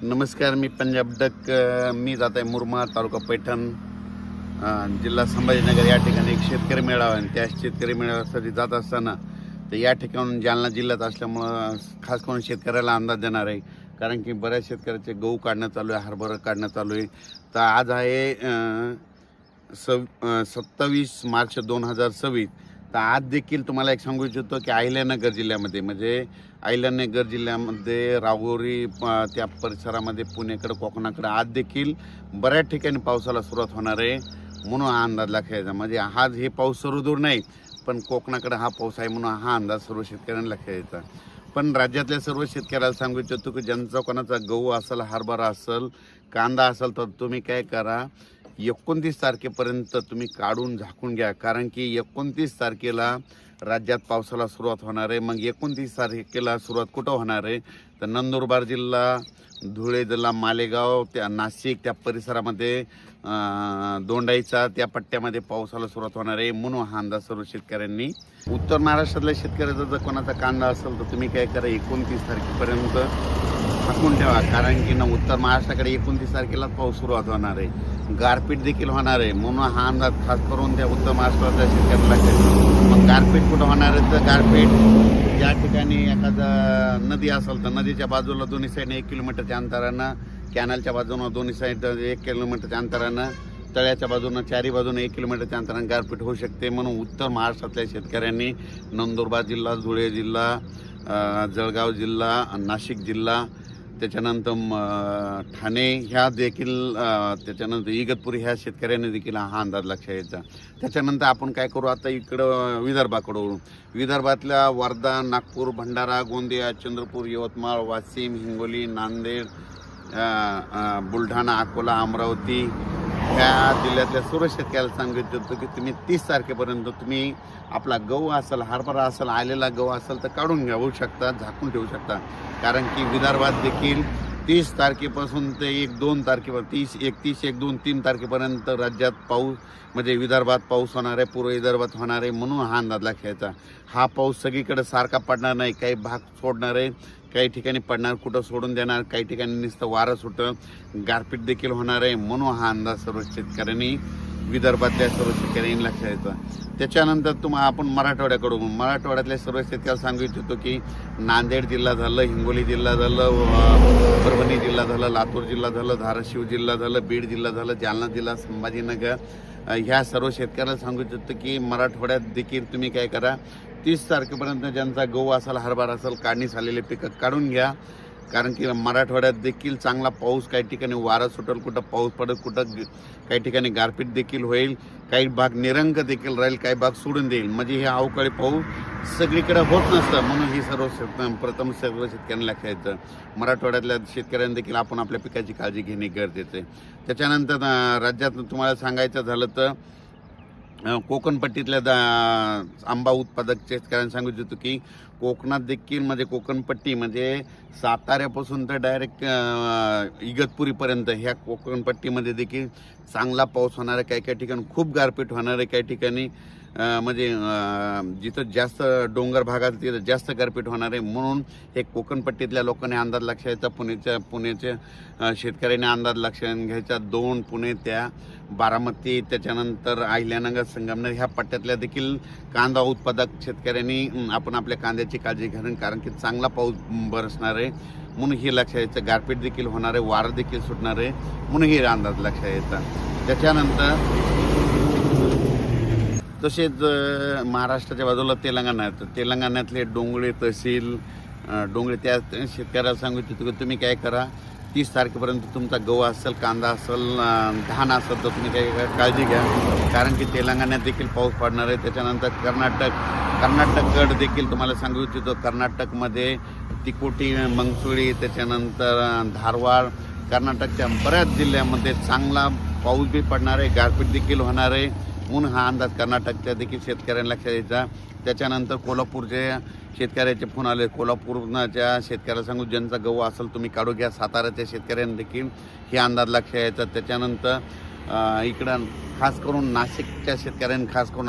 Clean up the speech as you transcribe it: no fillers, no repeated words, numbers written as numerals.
नमस्कार, मी पंजाब डक. मी जात आहे मुरमाड, तालुका पैठण, जिल्हा संभाजीनगर. या ठिकाणी एक शेतकरी मेळावा आहे. त्या शेतकरी मेळाव्यासाठी जात असताना तर या ठिकाणून जालना जिल्ह्यात असल्यामुळं खास करून शेतकऱ्याला अंदाज देणार आहे. कारण की बऱ्याच शेतकऱ्याचे गहू काढणं चालू आहे, हरभरा काढणं चालू आहे. तर आज आहे 27 मार्च 2026. तर आज देखील तुम्हाला एक सांगू इच्छितो की अहिल्यानगर जिल्ह्यामध्ये, म्हणजे अहिल्यानगर जिल्ह्यामध्ये राहुरी त्या परिसरामध्ये, पुणेकडे, कोकणाकडे आज देखील बऱ्याच ठिकाणी पावसाला सुरुवात होणार आहे. म्हणून हा अंदाज लक्षात. म्हणजे आज हे पाऊस सर्व दूर नाही, पण कोकणाकडे हा पाऊस आहे म्हणून हा अंदाज सर्व शेतकऱ्यांना लक्षात यायचा. पण राज्यातल्या सर्व शेतकऱ्याला सांगू इच्छितो की ज्यांचा कोणाचा गहू असेल, हरभरा असेल, कांदा असेल, तर तुम्ही काय करा, 29 तारखेपर्यंत तुम्ही काढून झाकून घ्या. कारण की 29 तारखेला राज्यात पावसाला सुरुवात होणार आहे. मग 29 तारखेला सुरुवात कुठं होणार आहे, तर नंदुरबार जिल्हा, धुळे जिल्हा, मालेगाव, त्या नाशिक त्या परिसरामध्ये, दोंडाईचा त्या पट्ट्यामध्ये पावसाला सुरुवात होणार आहे. म्हणून हा अंदाज सर्व शेतकऱ्यांनी. उत्तर महाराष्ट्रातल्या शेतकऱ्याचा जर कोणाचा कांदा असेल तर तुम्ही काय करा, 29 तारखेपर्यंत झाकून ठेवा. कारण की उत्तर महाराष्ट्राकडे 29 तारखेलाच पाऊस सुरुवात होणार आहे. गारपीट देखील होणार आहे. म्हणून हा अंदाज खास करून त्या उत्तर महाराष्ट्रातल्या शेतकऱ्यांना लागेल. मग गारपीट कुठं होणार आहे, तर गारपीट ज्या ठिकाणी एखादा नदी असेल तर नदीच्या बाजूला दोन्ही साईडने 1 किलोमीटरच्या अंतरानं, कॅनलच्या बाजूनं दोन्ही साईड 1 किलोमीटरच्या अंतरानं, तळ्याच्या बाजूनं चारी बाजूनं 1 किलोमीटरच्या अंतरानं गारपीट होऊ शकते. म्हणून उत्तर महाराष्ट्रातल्या शेतकऱ्यांनी नंदुरबार जिल्हा, धुळे जिल्हा, जळगाव जिल्हा, नाशिक जिल्हा, त्याच्यानंतर ठाणे ह्या देखील, त्याच्यानंतर इगतपुरी ह्या शेतकऱ्यांनी देखील हा अंदाज लक्षात यायचा. त्याच्यानंतर आपण काय करू, आता इकडं विदर्भाकडून, विदर्भातल्या वर्धा, नागपूर, भंडारा, गोंदिया, चंद्रपूर, यवतमाळ, वाशिम, हिंगोली, नांदेड, बुलढाणा, अकोला, अमरावती ह्या जिल्ह्यातल्या सर्व शेतकऱ्याला सांगितलं होतं की तुम्ही 30 तारखेपर्यंत तुम्ही आपला गहू असेल, हरभरा असेल, आलेला गहू असेल तर काढून घेऊ शकता, झाकून ठेवू शकता. कारण की विदर्भात देखील 30 तारखेपासून ते 1-2 तारखेपर्यंत, 31, 1, 2, 3 तारखेपर्यंत राज्यात पाऊस, म्हणजे विदर्भात पाऊस होणार आहे, पूर्व विदर्भात होणार आहे. म्हणून हा अंदाज लक्षायचा. हा पाऊस सगळीकडे सारखा पडणार नाही. काही भाग सोडणार आहे, काही ठिकाणी पडणार, कुठं सोडून देणार, काही ठिकाणी नुसतं वारं सुटं, गारपीट देखील होणार आहे. म्हणून हा अंदाज सर्व शेतकऱ्यांनी, विदर्भातल्या सर्व शेतकऱ्यांनी लक्षात यायचा. त्याच्यानंतर आपण मराठवाड्यातल्या सर्व शेतकऱ्याला सांगू इच्छितो की नांदेड जिल्हा झालं, हिंगोली जिल्हा झालं, परभणी जिल्हा झालं, लातूर जिल्हा झालं, धाराशिव जिल्हा झालं, बीड जिल्हा झालं, जालना जिल्हा, संभाजीनगर ह्या सर्व शेतकऱ्याला सांगू इच्छितो की मराठवाड्यात देखील तुम्ही काय करा, 30 तारखेपर्यंत ज्यांचा गहू असेल, हरभरा असेल, काढणी झालेले पिकं काढून घ्या. कारण की मराठवाड्यात देखील चांगला पाऊस, काही ठिकाणी वारा सुटेल, कुठं पाऊस पडेल, कुठं काही ठिकाणी गारपीट देखील होईल, काही भाग निरंक देखील राहील, काही भाग सोडून देईल. म्हणजे हे अवकाळी पाऊस सगळीकडे होत नसतं. म्हणून ही सर्व सर्व शेतकऱ्यांना लक्षात यायचं. मराठवाड्यातल्या शेतकऱ्यांनी देखील आपण आपल्या पिकाची काळजी घेणे गरजेचं आहे. त्याच्यानंतर राज्यात तुम्हाला सांगायचं झालं तर कोकणपट्टीतल्या आंबा उत्पादक शेतकऱ्यांना सांगू इच्छितो की कोकणात देखील, म्हणजे कोकणपट्टी म्हणजे साताऱ्यापासून तर डायरेक्ट इगतपुरीपर्यंत ह्या कोकणपट्टीमध्ये देखील चांगला पाऊस होणार आहे. काही काही ठिकाणी खूप गारपीट होणार आहे. काही ठिकाणी म्हणजे जिथं जास्त डोंगर भागात तिथं जास्त गारपीट होणार आहे. म्हणून हे कोकणपट्टीतल्या लोकांनी अंदाज लक्षात यायचा. पुण्याच्या शेतकऱ्यांनी अंदाज लक्षात घ्यायचा. दोन, पुणे, त्या बारामती, त्याच्यानंतर अहिल्यानगर, संगमनेर ह्या पट्ट्यातल्या देखील कांदा उत्पादक शेतकऱ्यांनी आपण आपल्या कांद्याची काळजी घ्यावी. कारण की चांगला पाऊस बरसणार आहे. म्हणून हे लक्षात यायचं. गारपीट देखील होणार आहे, वारं देखील सुटणार आहे. म्हणून हे अंदाज लक्षात यायचा. त्याच्यानंतर तसेच महाराष्ट्राच्या बाजूला तेलंगणा आहे. तर तेलंगणातले डोंगळे तहसील, डोंगळे त्या शेतकऱ्याला सांगू इच्छितो की तुम्ही काय करा, 30 तारखेपर्यंत तुमचा गहू असेल, कांदा असेल, धान असेल तर तुम्ही काय काळजी घ्या. कारण की तेलंगणात देखील पाऊस पडणार आहे. त्याच्यानंतर कर्नाटकगड देखील तुम्हाला सांगू इच्छितो. कर्नाटकमध्ये तिकोटी, मंगसुळी, त्याच्यानंतर धारवाड, कर्नाटकच्या बऱ्याच जिल्ह्यामध्ये चांगला पाऊस बी पडणार आहे, गारपीट देखील होणार आहे. म्हणून हा अंदाज कर्नाटकच्या देखील शेतकऱ्यांना लक्षात यायचा. त्याच्यानंतर कोल्हापूरचे शेतकऱ्याचे फोन आले. कोल्हापूरच्या शेतकऱ्याला सांगू ज्यांचा गहू असेल तुम्ही काढू घ्या. साताऱ्याच्या शेतकऱ्यांना देखील हे अंदाज लक्षात यायचा. त्याच्यानंतर इकडं खास करून नाशिकच्या शेतकऱ्यांनी खास करून